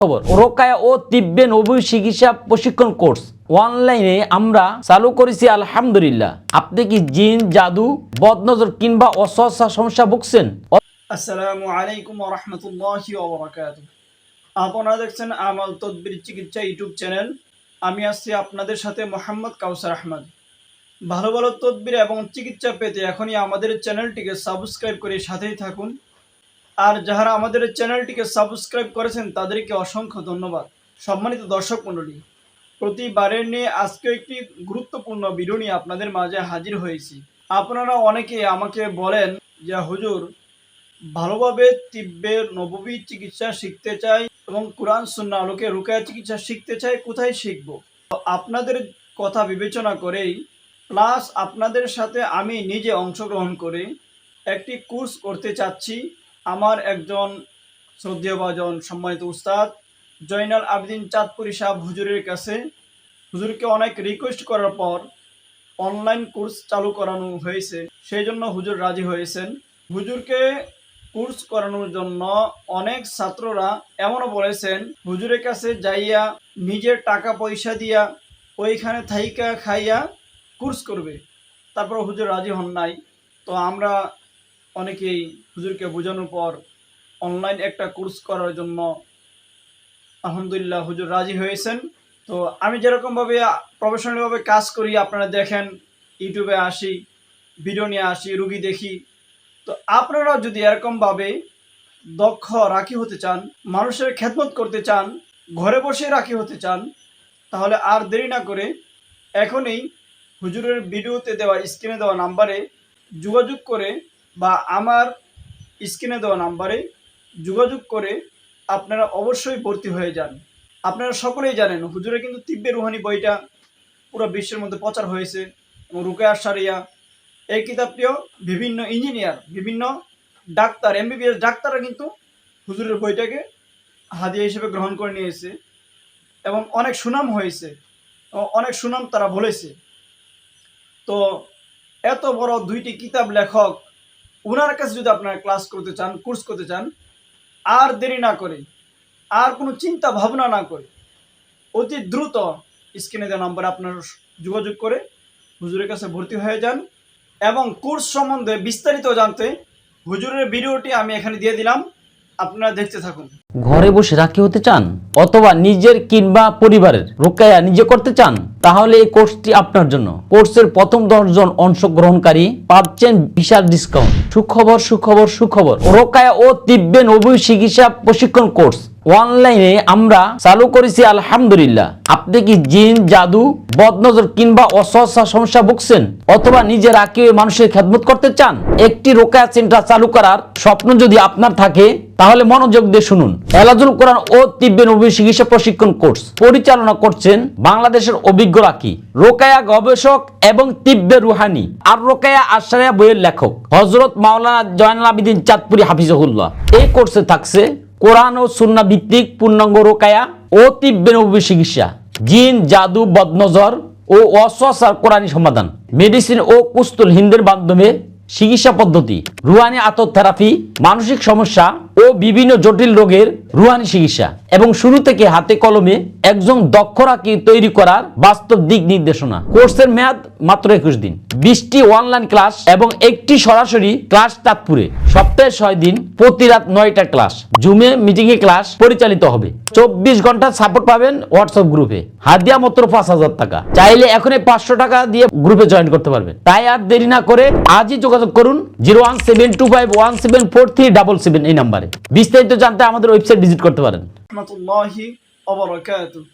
খবর রোকায়া ও তিব্বে নবী চিকিৎসা প্রশিক্ষণ কোর্স অনলাইনে আমরা চালু করেছি আলহামদুলিল্লাহ। আপনি কি জিন, জাদু, বদনজর কিংবা অস্বস্থ সমস্যা ভুগছেন? আসসালামু আলাইকুম ওয়া রাহমাতুল্লাহি ওয়া বারাকাতুহু। আপনারা দেখছেন আমাল তদবির চিকিৎসা ইউটিউব চ্যানেল। আমি আছি আপনাদের সাথে মোহাম্মদ কাউসার আহমদ। ভালো ভালো তদবির এবং চিকিৎসা পেতে এখনই আমাদের চ্যানেলটিকে সাবস্ক্রাইব করে সাথেই থাকুন। আর যারা আমাদের চ্যানেলটিকে সাবস্ক্রাইব করেছেন তাদেরকে অসংখ্য ধন্যবাদ। সম্মানিত দর্শক মণ্ডলী, প্রতিবারের নিয়ে আজকে একটি গুরুত্বপূর্ণ ভিডিও নিয়ে আপনাদের মাঝে হাজির হয়েছি। আপনারা অনেকে আমাকে বলেন যে হুজুর, ভালোভাবে তিব্বের নববী চিকিৎসা শিখতে চাই এবং কোরআন সুন্নাহ আলোকে রুকায়া চিকিৎসা শিখতে চাই, কোথায় শিখব? আপনাদের কথা বিবেচনা করেই প্লাস আপনাদের সাথে আমি নিজে অংশগ্রহণ করে একটি কোর্স করতে চাচ্ছি। আমার একজন শ্রদ্ধেয়ভাজন সম্মানিত উস্তাদ জয়নাল আবেদিন চাঁদপুরি সাহেব হুজুরের কাছে, হুজুরকে অনেক রিকোয়েস্ট করার পর অনলাইন কোর্স চালু করানো হয়েছে। সেই জন্য হুজুর রাজি হয়েছেন। হুজুরকে কোর্স করানোর জন্য অনেক ছাত্ররা এমনও বলেছেন হুজুরের কাছে যাইয়া নিজের টাকা পয়সা দিয়া ওইখানে থাইকা খাইয়া কোর্স করবে, তারপর হুজুর রাজি হন নাই। তো আমরা অনেকেই হুজুরকে বোঝানোর পর অনলাইন একটা কোর্স করার জন্য আলহামদুলিল্লাহ হুজুর রাজি হয়েছেন। তো আমি যেরকমভাবে প্রফেশনালভাবে কাজ করি, আপনারা দেখেন ইউটিউবে আসি, ভিডিও নিয়ে আসি, রুগী দেখি। তো আপনারা যদি এরকমভাবে দক্ষ রাখি হতে চান, মানুষের খেদমত করতে চান, ঘরে বসে রাখি হতে চান, তাহলে আর দেরি না করে এখনই হুজুরের ভিডিওতে দেওয়া স্ক্রিনে দেওয়া নাম্বারে যোগাযোগ করে বা আমার স্ক্রিনে দেওয়া নাম্বারে যোগাযোগ করে আপনারা অবশ্যই ভর্তি হয়ে যান। আপনারা সকলেই জানেন হুজুরের কিন্তু তিব্বে রুহানি বইটা পুরো বিশ্বের মধ্যে প্রচার হয়েছে এবং রুকায়া শারিয়া এই কিতাবটিও বিভিন্ন ইঞ্জিনিয়ার, বিভিন্ন ডাক্তার, এমবিবিএস ডাক্তাররা কিন্তু হুজুরের বইটাকে হাদিয়া হিসেবে গ্রহণ করে নিয়েছে এবং অনেক সুনাম হয়েছে, অনেক সুনাম তারা বলেছে। তো এত বড় দুইটি কিতাব লেখক, ওনার কাছে যদি আপনারা ক্লাস করতে চান, কোর্স করতে চান, আর দেরি না করে, আর কোনো চিন্তা ভাবনা না করে অতি দ্রুত স্ক্রিনে দেওয়া নাম্বারে আপনারা যোগাযোগ করে হুজুরের কাছে ভর্তি হয়ে যান। এবং কোর্স সম্বন্ধে বিস্তারিত জানতে হুজুরের ভিডিওটি আমি এখানে দিয়ে দিলাম, আপনারা দেখতে থাকুন। ঘরে বসে রাখি হতে চান অথবা নিজের কিংবা পরিবারের রোকায়া নিজে করতে চান, তাহলে এই কোর্সটি আপনার জন্য। কোর্সের প্রথম 10 জন অংশগ্রহণকারী পাচ্ছেন বিশাল ডিসকাউন্ট। সুখবর সুখবর সুখবর রোকায়া ও তিব্বে নবী চিকিৎসা প্রশিক্ষণ কোর্স অনলাইনে আমরা চালু করেছি আলহামদুলিল্লাহ। আপনি কি জিন, জাদু, বদনজর কিংবা অস্বস্থ সমস্যা ভুগছেন অথবা নিজে রাখি মানুষের খেদমত করতে চান? একটি রোকায়া সেন্টার চালু করার স্বপ্ন যদি আপনার থাকে তাহলে মনোযোগ দিয়ে শুনুন। এলাজুল কোরআন ও তিব্বে নবী চিকিৎসা প্রশিক্ষণ কোর্স পরিচালনা করছেন বাংলাদেশের অভিজ্ঞ রাকি, রোকায়া গবেষক এবং তিব্বে রুহানি আর রোকায়া আশারিয়া বইয়ের লেখক হযরত মাওলানা জয়নাল আবেদিন চাঁদপুরি হাফিজাহুল্লাহ। এই কোর্সে থাকছে কোরআন ও সুন্নাহ ভিত্তিক পূর্ণাঙ্গ রোকায়া ও তিব্বে নবী চিকিৎসা, জিন, জাদু, বদনজর ও অস্বস্থার কোরআনী সমাধান, মেডিসিন ও কুস্তুল হিন্দের মাধ্যমে চিকিৎসা পদ্ধতি, রুহানি আতর থেরাপি, মানসিক সমস্যা ও বিভিন্ন জটিল রোগের রুহানি চিকিৎসা এবং শুরু থেকে হাতে কলমে একজন দক্ষ রাকি তৈরি করার বাস্তব দিক নির্দেশনা। কোর্সের মেয়াদ মাত্র 21 দিন। 20টি অনলাইন ক্লাস এবং একটি সরাসরি ক্লাস চাঁদপুরে। সপ্তাহে 6 দিন, প্রতি রাত 9টা ক্লাস জুমে মিটিংয়ে ক্লাস পরিচালিত হবে। 24 ঘন্টা সাপোর্ট পাবেন হোয়াটসঅ্যাপ গ্রুপে। হাদিয়া মাত্র 5000 টাকা। চাইলে এখনই 500 টাকা দিয়ে গ্রুপে জয়েন করতে পারবেন। তাই আর দেরি না করে আজই যোগাযোগ করুন 01725174377 এই নাম্বারে। বিস্তারিত জানতে আমাদের ওয়েবসাইট ভিজিট করতে পারেন। রাহমাতুল্লাহি ওয়া বারাকাতুহু।